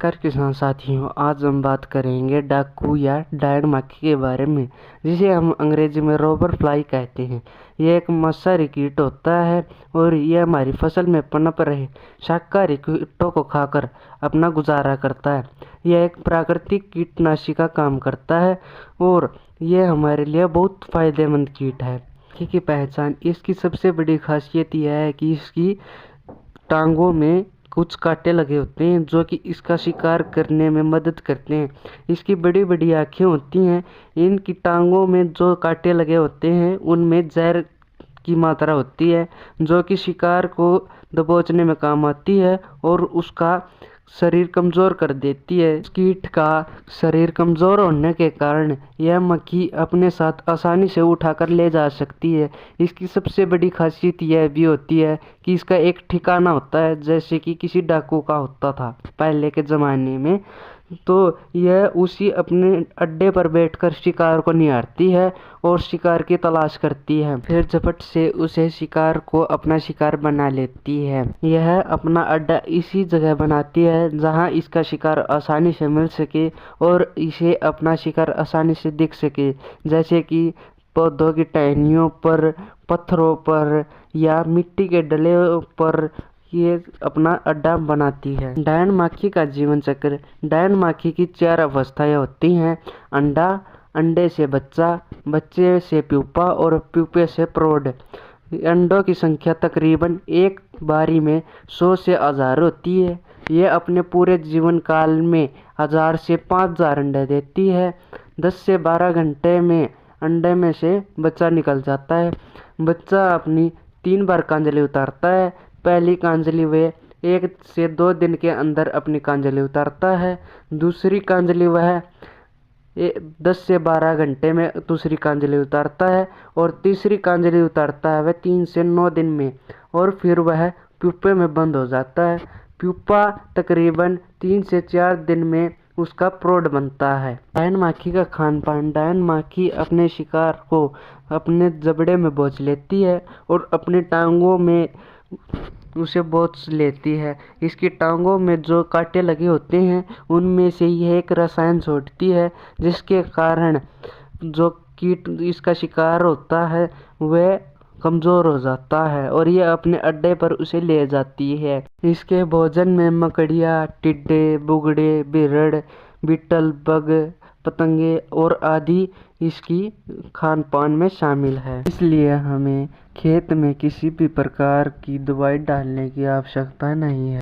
नमस्कार किसान साथियों, आज हम बात करेंगे डाकू या डायन मक्खी के बारे में, जिसे हम अंग्रेजी में रोबर फ्लाई कहते हैं। यह एक मांसाहारी कीट होता है और यह हमारी फसल में पनप रहे शाकाहारी कीटों को खाकर अपना गुजारा करता है। यह एक प्राकृतिक कीटनाशी का काम करता है और यह हमारे लिए बहुत फायदेमंद कीट है। मक्खी की पहचान, इसकी सबसे बड़ी खासियत यह है कि इसकी टांगों में कुछ कांटे लगे होते हैं जो कि इसका शिकार करने में मदद करते हैं। इसकी बड़ी बड़ी आँखें होती हैं। इनकी टांगों में जो कांटे लगे होते हैं उनमें जहर की मात्रा होती है जो कि शिकार को दबोचने में काम आती है और उसका शरीर कमज़ोर कर देती है। इस कीट का शरीर कमज़ोर होने के कारण यह मक्खी अपने साथ आसानी से उठाकर ले जा सकती है। इसकी सबसे बड़ी खासियत यह भी होती है कि इसका एक ठिकाना होता है, जैसे कि किसी डाकू का होता था पहले के ज़माने में। तो यह उसी अपने अड्डे पर बैठकर शिकार को निहारती है और शिकार की तलाश करती है, फिर झपट से उसे शिकार को अपना शिकार बना लेती है। यह अपना अड्डा इसी जगह बनाती है जहां इसका शिकार आसानी से मिल सके और इसे अपना शिकार आसानी से दिख सके, जैसे कि पौधों की टहनियों पर, पत्थरों पर या मिट्टी के डले पर ये अपना अड्डा बनाती है। डायन मक्खी का जीवन चक्र। डायन मक्खी की 4 अवस्थाएं होती हैं: अंडा, अंडे से बच्चा, बच्चे से प्यूपा और प्यूपे से प्रौढ़। अंडों की संख्या तकरीबन एक बारी में 100 से 1000 होती है। ये अपने पूरे जीवन काल में 1000 से 5000 अंडे देती है। 10 से 12 घंटे में अंडे में से बच्चा निकल जाता है। बच्चा अपनी 3 बार कांजली उतारता है। पहली कांजली वह 1 से 2 दिन के अंदर अपनी कांजली उतारता है। दूसरी कांजली वह 10 से 12 घंटे में दूसरी कांजली उतारता है और तीसरी कांजली उतारता है वह 3 से 9 दिन में, और फिर वह प्यूपे में बंद हो जाता है। प्यूपा तकरीबन 3 से 4 दिन में उसका प्रौढ़ बनता है। डायन मक्खी का खान पान। डायन मक्खी अपने शिकार को अपने जबड़े में बोंच लेती है और अपनी टांगों में उसे बोंच लेती है। इसकी टांगों में जो कांटे लगे होते हैं उनमें से यह एक रसायन छोड़ती है, जिसके कारण जो कीट इसका शिकार होता है वह कमज़ोर हो जाता है और यह अपने अड्डे पर उसे ले जाती है। इसके भोजन में मकड़ियाँ, टिड्डे, बुगड़े, बिरड़, बीटल, बग, पतंगे और आदि इसकी खान पान में शामिल है। इसलिए हमें खेत में किसी भी प्रकार की दवाई डालने की आवश्यकता नहीं है।